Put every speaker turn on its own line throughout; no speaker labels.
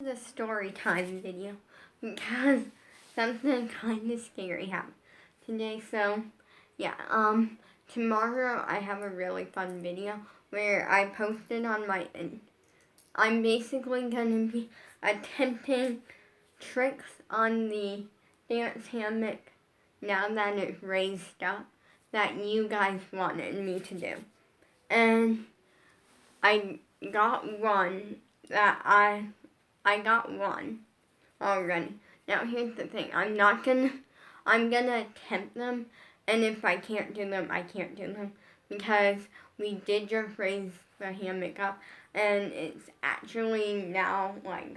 The story time video because something kind of scary happened today. So yeah, tomorrow I have a really fun video where I posted on my. I'm basically gonna be attempting tricks on the dance hammock now that it's raised up that you guys wanted me to do, and I got one that I got one already. Now here's the thing. I'm gonna attempt them, and if I can't do them, I can't do them. Because we did just raise the hammock up, and it's actually now, like,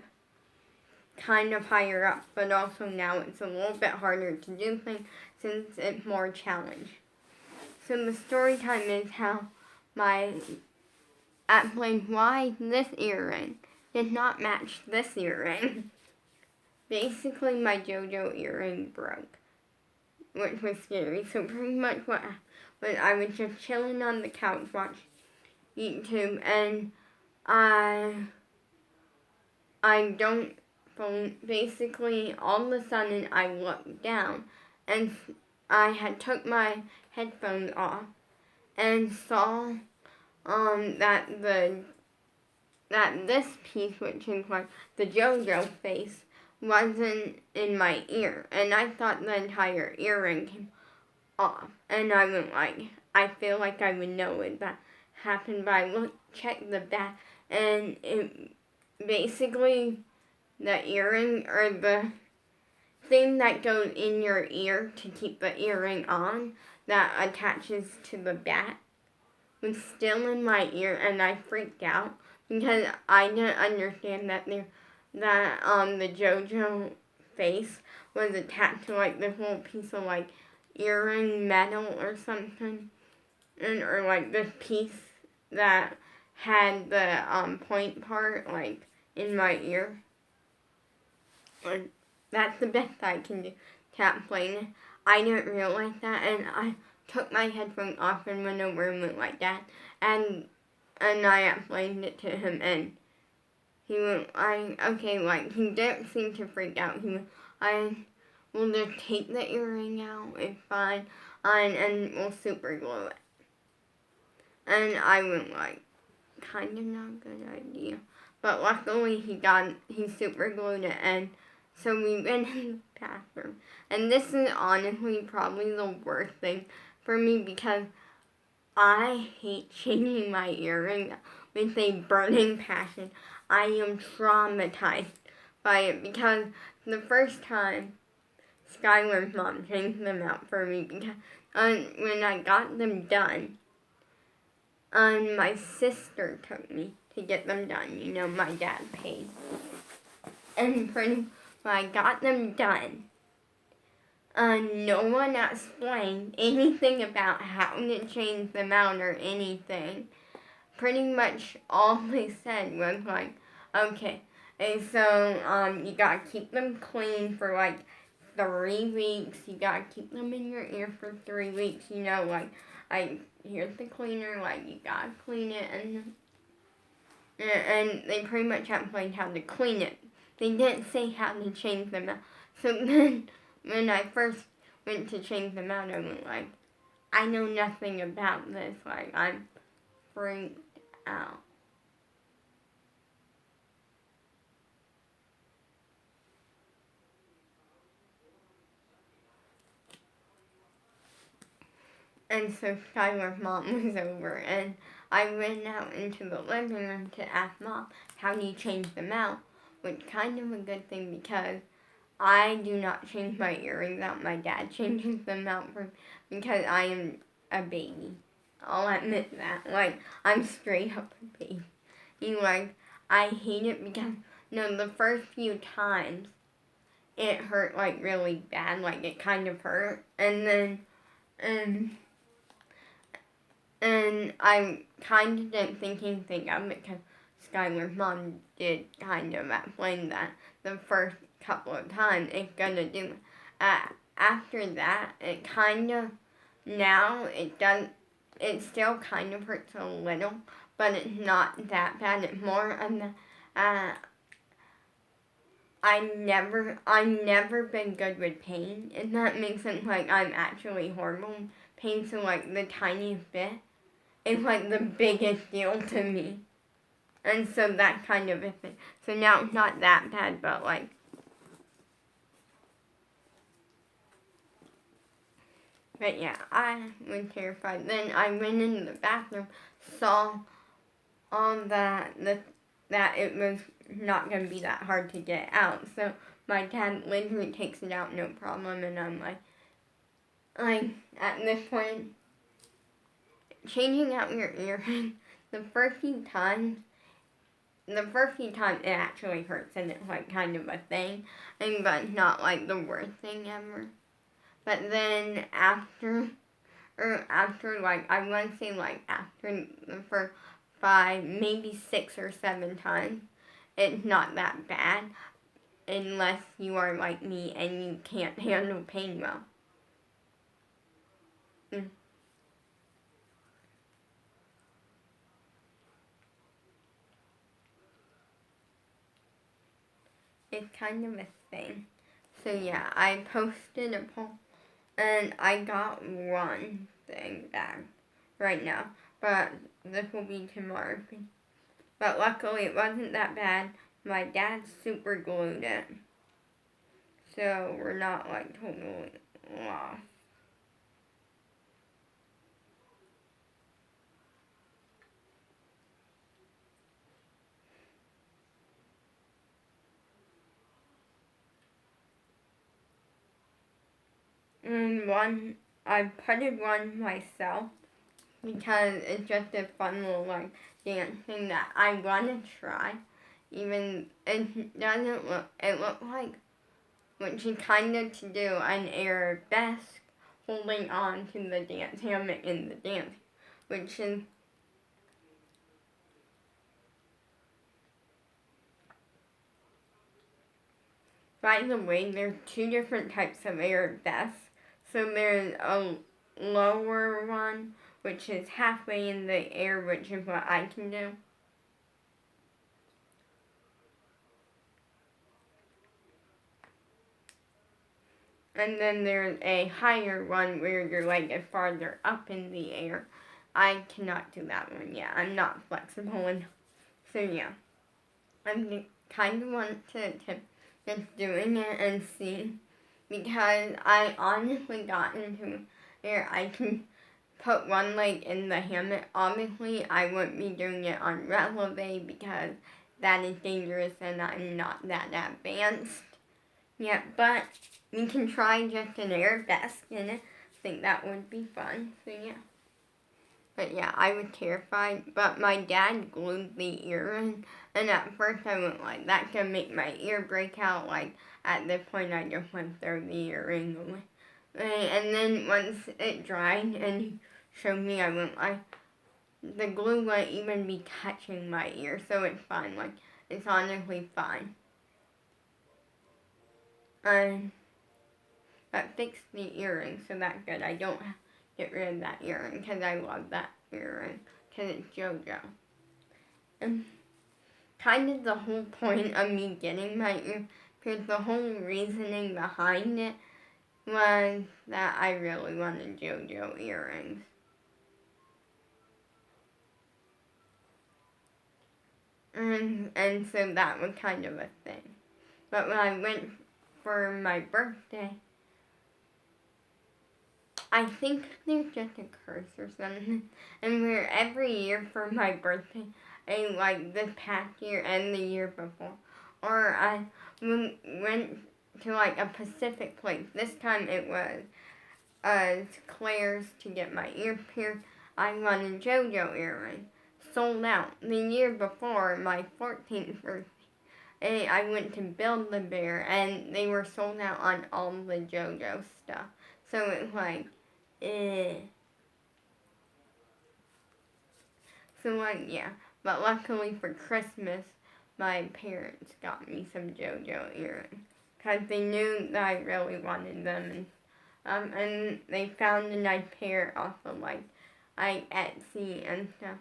kind of higher up, but also now it's a little bit harder to do things since it's more challenge. So the story time is how my explained why this earring did not match this earring. Basically, my JoJo earring broke, which was scary. So pretty much what happened, I was just chilling on the couch watching YouTube, and I don't basically all of a sudden I looked down, and I had took my headphones off and saw that this piece, which is like the JoJo face, wasn't in my ear, and I thought the entire earring came off. And I was like, I feel like I would know if that happened, but I checked the back, and it basically the earring or the thing that goes in your ear to keep the earring on that attaches to the back was still in my ear, and I freaked out because I didn't understand that the JoJo face was attached to like this little piece of like earring metal or something, and or like this piece that had the point part like in my ear. And that's the best I can do to explain it. I didn't realize that, and I took my headphones off and went over and went like that, and I explained it to him, and he went, like, he didn't seem to freak out. He went, I will just take the earring out, it's fine, and we'll super glue it. And I went like, kind of not a good idea. But luckily he super glued it, and so we went in the bathroom. And this is honestly probably the worst thing for me because I hate changing my earring with a burning passion. I am traumatized by it because the first time Skylar's mom changed them out for me because when I got them done, my sister took me to get them done. You know, my dad paid. And when I got them done, no one explained anything about how to change them out or anything. Pretty much all they said was like, okay, and so you gotta keep them clean for like 3 weeks. You gotta keep them in your ear for 3 weeks. You know, like here's the cleaner. Like you gotta clean it, and they pretty much explained how to clean it. They didn't say how to change them out. So then, when I first went to change them out, I was like, I know nothing about this. Like I'm freaked out. And so Skylar's mom was over, and I went out into the living room to ask Mom, how do you change them out? Which kind of a good thing because I do not change my earrings out. My dad changes them out for because I am a baby. I'll admit that. Like, I'm straight up a baby. Like, I hate it because, the first few times, it hurt, like, really bad. Like, it kind of hurt. And then, and I kind of didn't think anything of it because Skylar's mom did kind of explain that the first couple of times it's gonna do. After that, it kind of, now it does, it still kind of hurts a little, but it's not that bad. It's more of the, I've never been good with pain, and that makes it like I'm actually horrible pain. So like the tiniest bit is like the biggest deal to me, and so that kind of a thing. So now it's not that bad, but like. But yeah, I was terrified. Then I went in the bathroom, saw all that it was not gonna be that hard to get out. So my dad literally takes it out no problem, and I'm like at this point, changing out your earring, the first few times it actually hurts, and it's like kind of a thing, but not like the worst thing ever. But then after like I want to say like after the first 5, maybe 6 or 7 times, it's not that bad unless you are like me and you can't handle pain well. Mm. It's kind of a thing. So yeah, I posted a poll and I got one thing back right now, but this will be tomorrow. But luckily it wasn't that bad. My dad super glued it, so we're not like totally lost. And one, I putted one myself because it's just a fun little like dancing that I want to try. Even it doesn't look, it looks like which is kind of to do an arabesque holding on to the dance hammock in the dance, which is by the way, there's 2 different types of arabesque. So there's a lower one, which is halfway in the air, which is what I can do. And then there's a higher one where your leg is farther up in the air. I cannot do that one yet. I'm not flexible enough. So yeah, I kind of want to attempt just doing it and see, because I honestly got into where I can put one leg in the hammock. Obviously, I wouldn't be doing it on releve because that is dangerous and I'm not that advanced yet, but you can try just an arabesque in it. I think that would be fun, so yeah. But yeah, I was terrified, but my dad glued the earring, and at first I went like, that could make my ear break out, like, at this point I just went throw the earring away. And then once it dried and he showed me, I went like, the glue won't even be touching my ear, so it's fine, like, it's honestly fine. But fixed the earring, so that's good. I don't get rid of that earring because I love that earring because it's JoJo. And kind of the whole point of me getting my ear, because the whole reasoning behind it was that I really wanted JoJo earrings. And so that was kind of a thing. But when I went for my birthday, I think there's just a curse or something. And where every year for my birthday, like this past year and the year before, or I went to like a Pacific place. This time it was Claire's to get my ear pierced. I wanted JoJo earrings. Sold out. The year before, my 14th birthday, I went to Build-A-Bear and they were sold out on all the JoJo stuff. So it's like, So like, yeah. But luckily for Christmas, my parents got me some JoJo earrings. Because they knew that I really wanted them. And they found a nice pair off of like Etsy and stuff.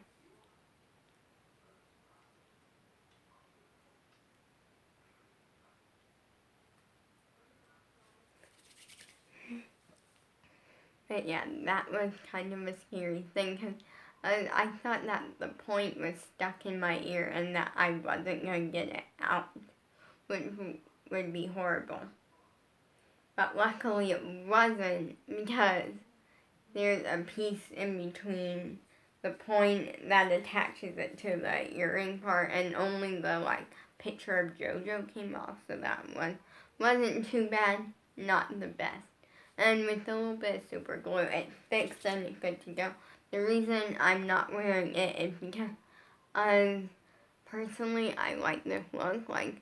But yeah, that was kind of a scary thing because I thought that the point was stuck in my ear and that I wasn't going to get it out, which would be horrible. But luckily it wasn't, because there's a piece in between the point that attaches it to the earring part, and only the picture of JoJo came off, so that one wasn't too bad, not the best. And with a little bit of super glue, it fixed and it's good to go. The reason I'm not wearing it is because personally I like this look. Like,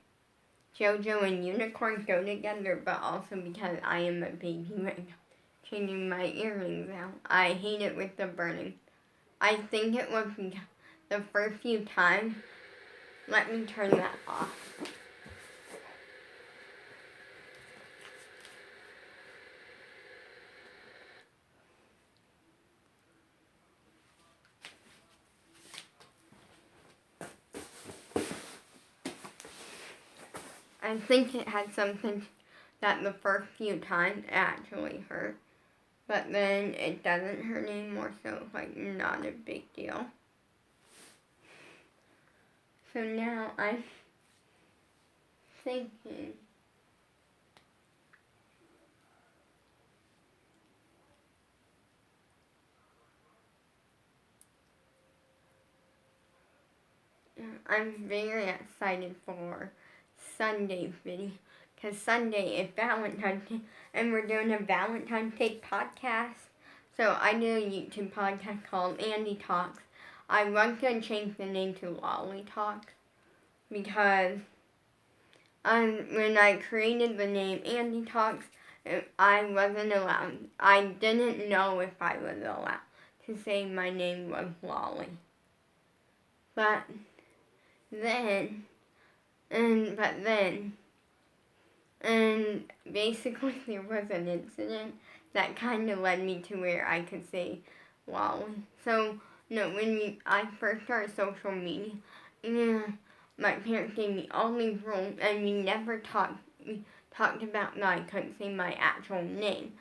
JoJo and Unicorn go together, but also because I am a baby right now, changing my earrings out. I hate it with the burning. I think it was because the first few times, let me turn that off. I think it had something that the first few times actually hurt, but then it doesn't hurt anymore, so it's not a big deal. So now I'm thinking I'm very excited for Sunday's video, because Sunday is Valentine's Day, and we're doing a Valentine's Day podcast. So I do a YouTube podcast called Andy Talks. I was going to change the name to Lolly Talks, because when I created the name Andy Talks, I wasn't allowed. I didn't know if I was allowed to say my name was Lolly. But then, and basically there was an incident that kind of led me to where I could say Lolly. So, when I first started social media, my parents gave me all these rules, and we talked about that I couldn't say my actual name.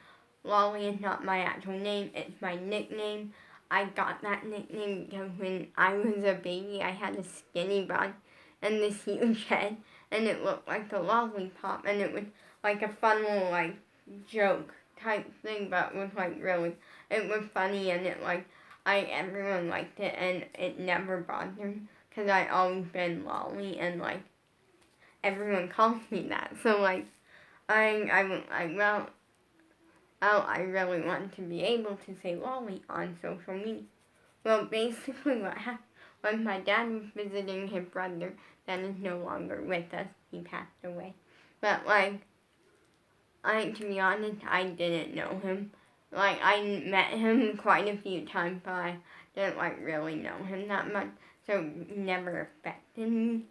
Lolly is not my actual name, it's my nickname. I got that nickname because when I was a baby, I had a skinny bun and this huge head, and it looked like a lollipop, and it was like a fun little joke type thing, but it was really, it was funny, and everyone liked it, and it never bothered me, because I always been Lolly, and everyone calls me that, so I really wanted to be able to say Lolly on social media. Well, basically what happened was my dad was visiting his brother that is no longer with us. He passed away. But, to be honest, I didn't know him. I met him quite a few times, but I didn't, really know him that much. So, it never affected me.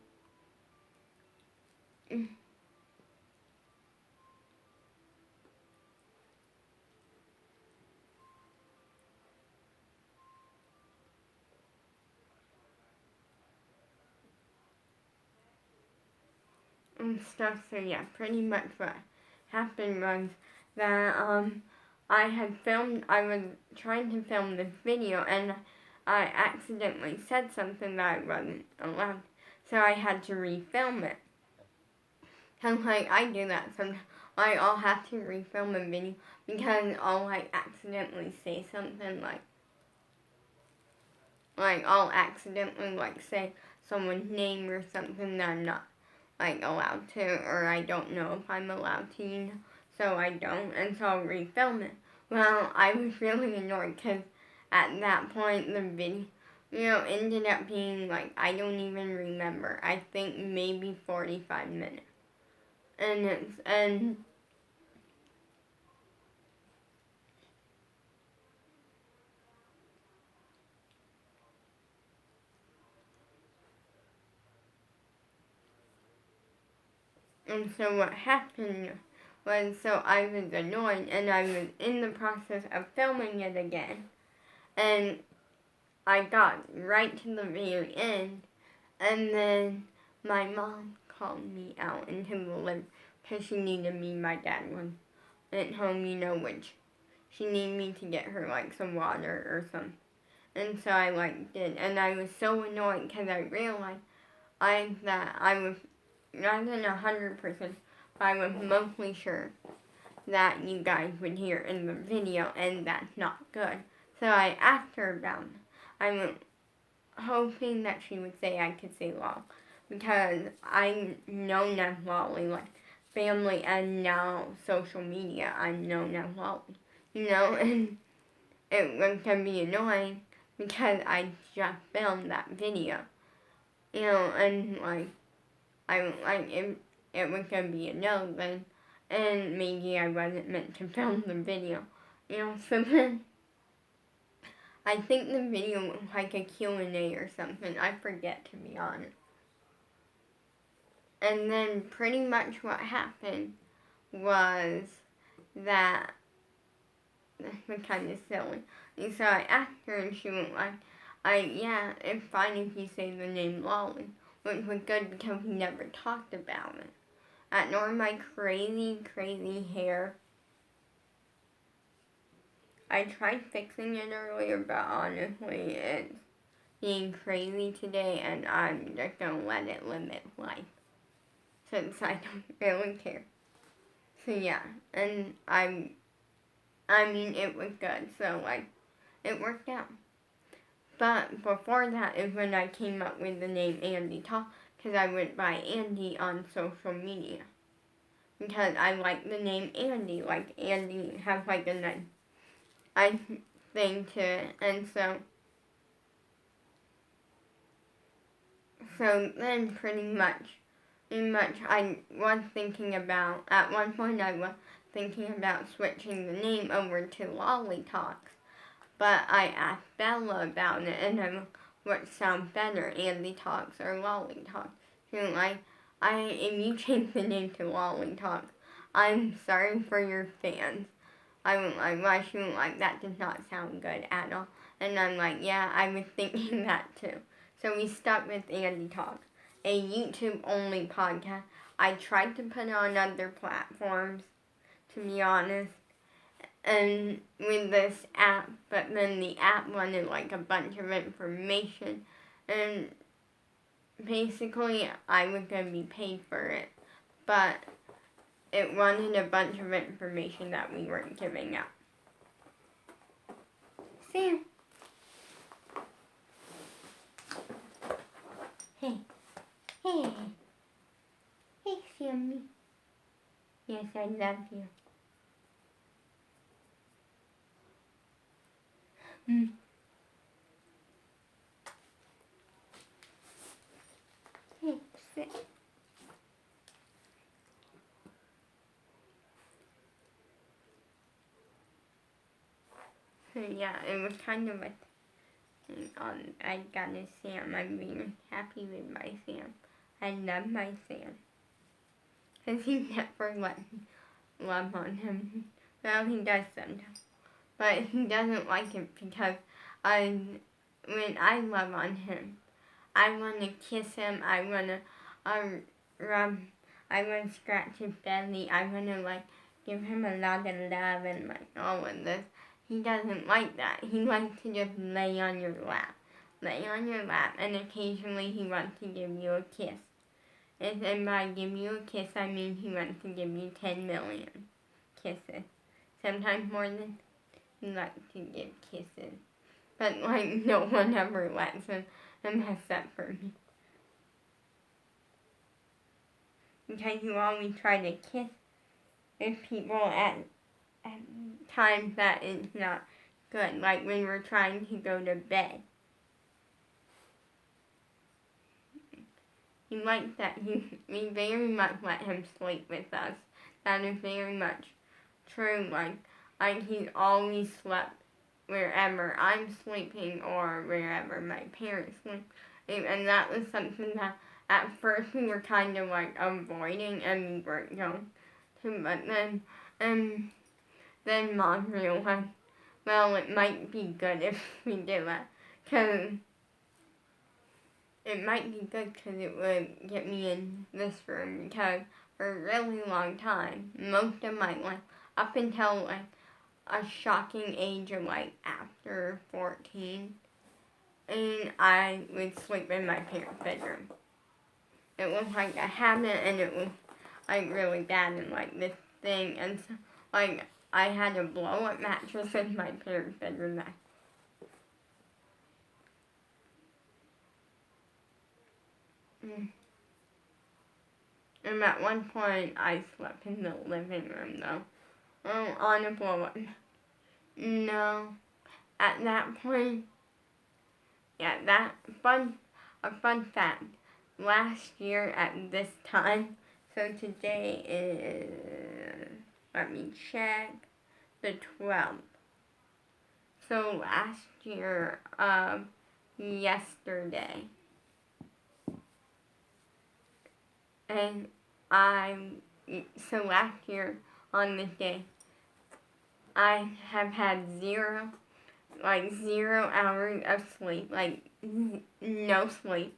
And stuff. So yeah, pretty much what happened was that I was trying to film this video, and I accidentally said something that I wasn't allowed, so I had to refilm it. And I do that sometimes. I'll have to refilm a video because I'll accidentally say something I'll accidentally say someone's name or something that I'm not allowed to, or I don't know if I'm allowed to, so I don't, and so I'll refilm it. Well, I was really annoyed because at that point the video, ended up being I don't even remember. I think maybe 45 minutes, and so what happened was, so I was annoyed, and I was in the process of filming it again, and I got right to the very end, and then my mom called me out into the living because she needed me. My dad was at home, which she needed me to get her like some water or something. And so I like did, and I was so annoyed because I realized that I was not even 100%, but I was mostly sure that you guys would hear in the video, and that's not good. So I asked her about it. I was hoping that she would say I could say lol, because I'm known as Lolly, like family and now social media, I'm known as Lolly, and it was gonna be annoying because I just filmed that video, and like, it was gonna be a no then, and maybe I wasn't meant to film the video, so then I think the video was like a Q&A or something, I forget to be honest. And then pretty much what happened was that, this was kind of silly, and so I asked her and she went like, yeah, it's fine if you say the name Lolly, which was good because we never talked about it. Nor my crazy, crazy hair. I tried fixing it earlier, but honestly, it's being crazy today, and I'm just gonna let it live its life, since I don't really care. So yeah, and I mean, it was good, so like, it worked out. But before that is when I came up with the name Andy Talk, because I went by Andy on social media. Because I like the name Andy, like Andy has like a nice thing to it, and so then pretty much I was thinking about, at one point I was thinking about switching the name over to Lolly Talks, but I asked Bella about it, and then what sounds better, Andy Talks or Lolly Talks. She was like, if you change the name to Lolly Talks, I'm sorry for your fans. I was like, why? She was like, that does not sound good at all. And I'm like, yeah, I was thinking that too. So we stuck with Andy Talk, a YouTube-only podcast. I tried to put it on other platforms, to be honest, and with this app, but then the app wanted like a bunch of information, and basically I was going to be paid for it, but it wanted a bunch of information that we weren't giving out. Sam. Hey. Hey. Hey, Sammy. Yes, I love you. Hey, sit. So yeah, it was kind of a thing on, I got a Sam. I'm really happy with my Sam. I love my Sam. Because he never let me love on him. Well, he does sometimes. But he doesn't like it because when I love on him, I want to kiss him, I want to rub, I want to scratch his belly, I want to like give him a lot of love and like all of this. He doesn't like that. He likes to just lay on your lap. And occasionally he wants to give you a kiss. And by give you a kiss, I mean he wants to give you 10 million kisses. Sometimes more than he likes to give kisses. But like no one ever lets him mess up for me. Because you always try to kiss with people at times that is not good. Like when we're trying to go to bed. He likes that we very much let him sleep with us. That is very much true. Like he's always slept wherever I'm sleeping or wherever my parents sleep. And that was something that at first we were kind of like avoiding and we weren't going to. But then Mom realized, well, it might be good if we did that. Because it might be good because it would get me in this room, because for a really long time, most of my life, up until like a shocking age of like after 14, and I would sleep in my parents' bedroom. It was like a habit, and it was like really bad and like this thing, and so, like I had a blow-up mattress in my parents' bedroom. And at one point, I slept in the living room though. Oh, on a blow-up. No, at that point, yeah, a fun fact. Last year at this time, so today is, let me check, the 12th. So last year, yesterday, and so last year on this day, I have had zero 0 hours of sleep, like no sleep.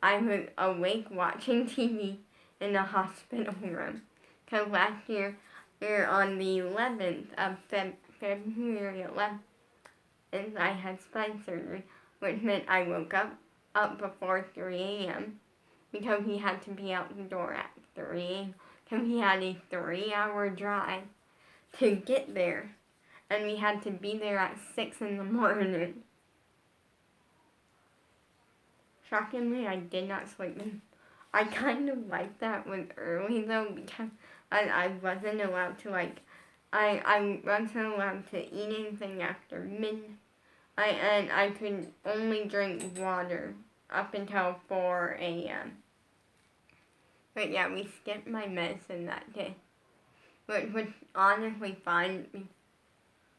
I was awake watching TV in the hospital room. Because last year, on the 11th of February 11th, and I had spine surgery, which meant I woke up before 3 a.m. because he had to be out the door at 3 a.m. because he had a 3-hour drive to get there. And we had to be there at 6 in the morning. Shockingly, I did not sleep. I kind of like that was early though because I wasn't allowed to I wasn't allowed to eat anything after midnight. And I could only drink water up until 4 a.m. But yeah, we skipped my medicine that day, which was honestly fine.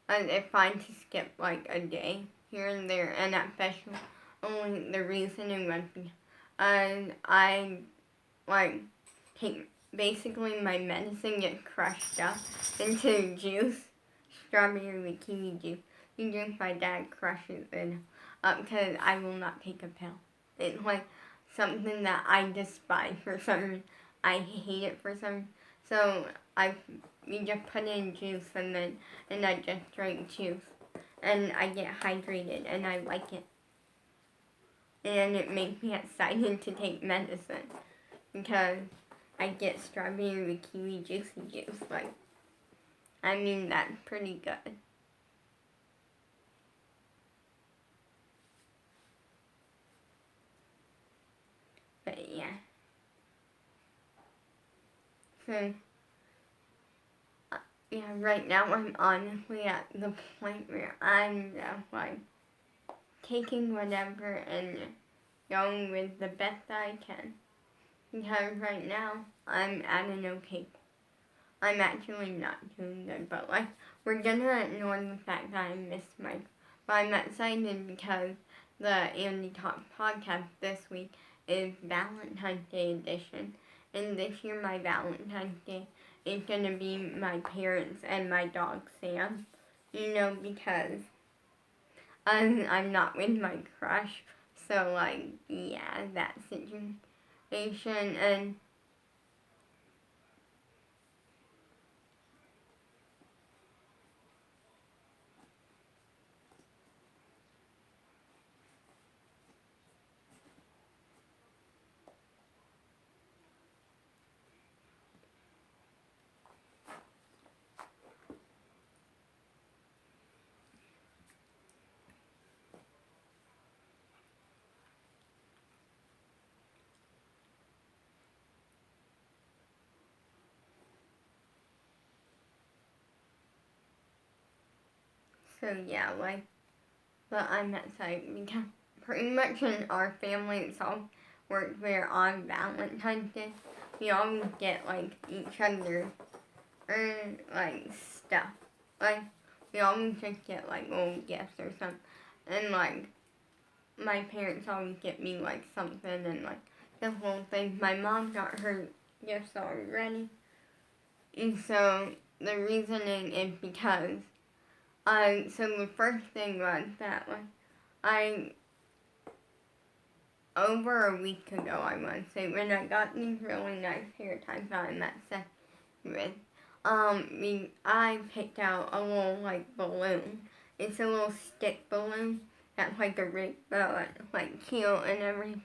It's fine to skip like a day here and there, and at festival, only the reasoning was I like take basically my medicine gets crushed up into juice, strawberry with kiwi juice. You drink my dad crushes it up because I will not take a pill. It's like something that I despise for some reason. I hate it for some. So we just put in juice and I just drink juice, and I get hydrated and I like it. And it makes me excited to take medicine because I get strawberry with kiwi juicy juice. Like, I mean, that's pretty good. But yeah. So, yeah, right now I'm honestly at the point where I'm just like taking whatever and going with the best I can. Because right now I'm at an okay. I'm actually not doing good, but like we're gonna ignore the fact that I missed my. But I'm excited because the Andy Talk podcast this week is Valentine's Day edition, and this year my Valentine's Day is gonna be my parents and my dog Sam. You know, because I'm not with my crush, so like yeah, that situation. And so yeah, like, but I'm excited because pretty much in our family it's all works where on Valentine's Day we always get like each other like stuff. Like we always just get like little gifts or something. And like my parents always get me like something and like the whole thing. My mom got her gifts already. And so the reasoning is because so the first thing was that like I over a week ago I want to say when I got these really nice hair ties that I'm obsessed with. I picked out a little, like, balloon. It's a little stick balloon that's, like, a rainbow, like, cute and everything.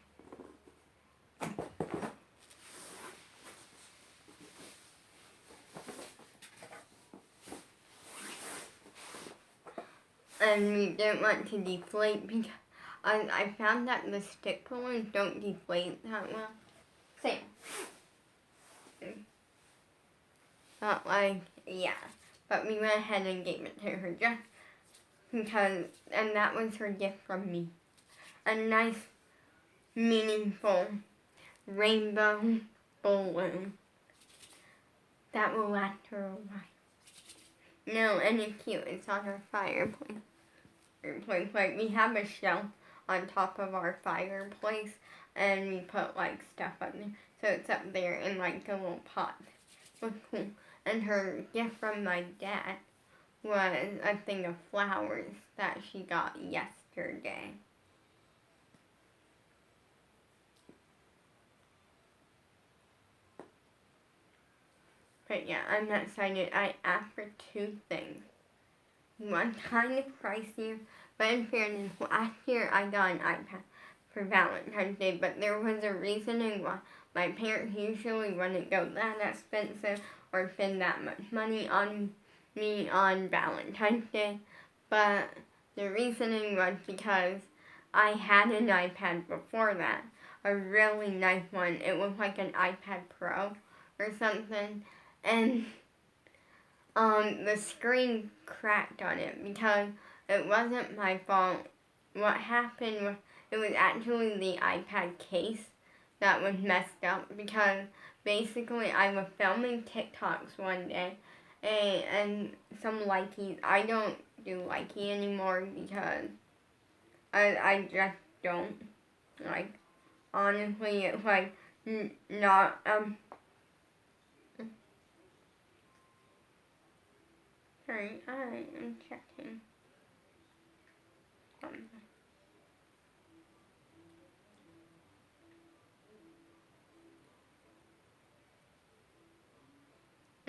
And we didn't want to deflate because I found that the stick balloons don't deflate that well. Same. But like, yeah. But we went ahead and gave it to her just because, and that was her gift from me. A nice, meaningful rainbow balloon that will last her a while. No, and it's cute. It's on our fireplace. Like, we have a shelf on top of our fireplace, and we put, like, stuff up there. So it's up there in, like, a little pot. It was cool. And her gift from my dad was a thing of flowers that she got yesterday. But yeah, I'm excited. I asked for 2 things. One kind of pricier, but in fairness, last year I got an iPad for Valentine's Day, but there was a reasoning why. My parents usually wouldn't go that expensive or spend that much money on me on Valentine's Day, but the reasoning was because I had an iPad before that, a really nice one. It was like an iPad Pro or something, and the screen cracked on it because it wasn't my fault. What happened was it was actually the iPad case that was messed up because basically I was filming TikToks one day and some Likey. I don't do Likey anymore because I just don't. Like, honestly, it's like not, sorry, I am checking something.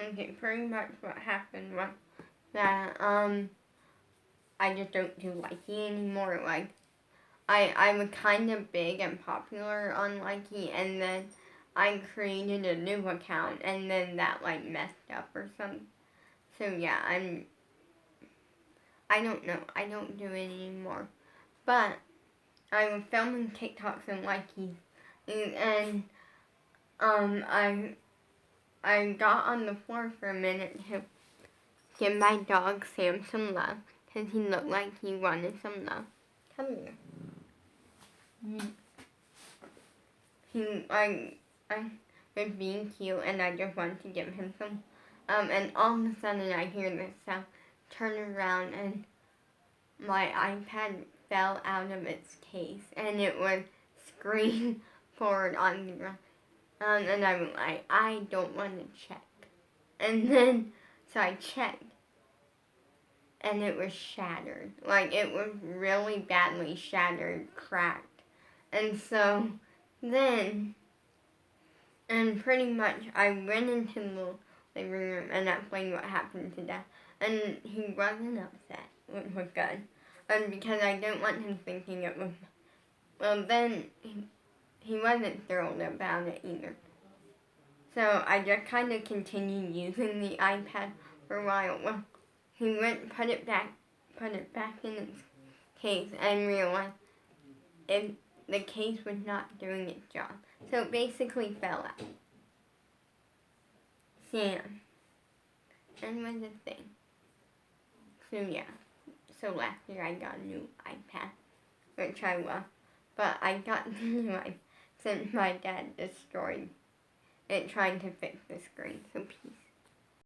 Okay, pretty much what happened was that, I just don't do Likey anymore. Like, I was kind of big and popular on Likey, and then I created a new account, and then that, like, messed up or something. So, yeah, I don't know. I don't do it anymore. But I was filming TikToks and Likey, and I got on the floor for a minute to give my dog Sam some love, because he looked like he wanted some love. Come here. I was being cute, and I just wanted to give him some. And all of a sudden I hear this sound, turn around, and my iPad fell out of its case, and it was screen forward on the ground. And I was like, I don't want to check. And then, so I checked, and it was shattered. Like, it was really badly shattered, cracked. And so, then, and pretty much, I went into the living room and explained what happened to Dad. And he wasn't upset, which was good. And because I didn't want him thinking it was, well, then, he wasn't thrilled about it either. So I just kind of continued using the iPad for a while. Well, he went put it back in its case and realized the case was not doing its job. So it basically fell out. Sam. And was a thing. So yeah. So last year I got a new iPad, which I love. But I got the new iPad since my dad destroyed it trying to fix the screen. So peace.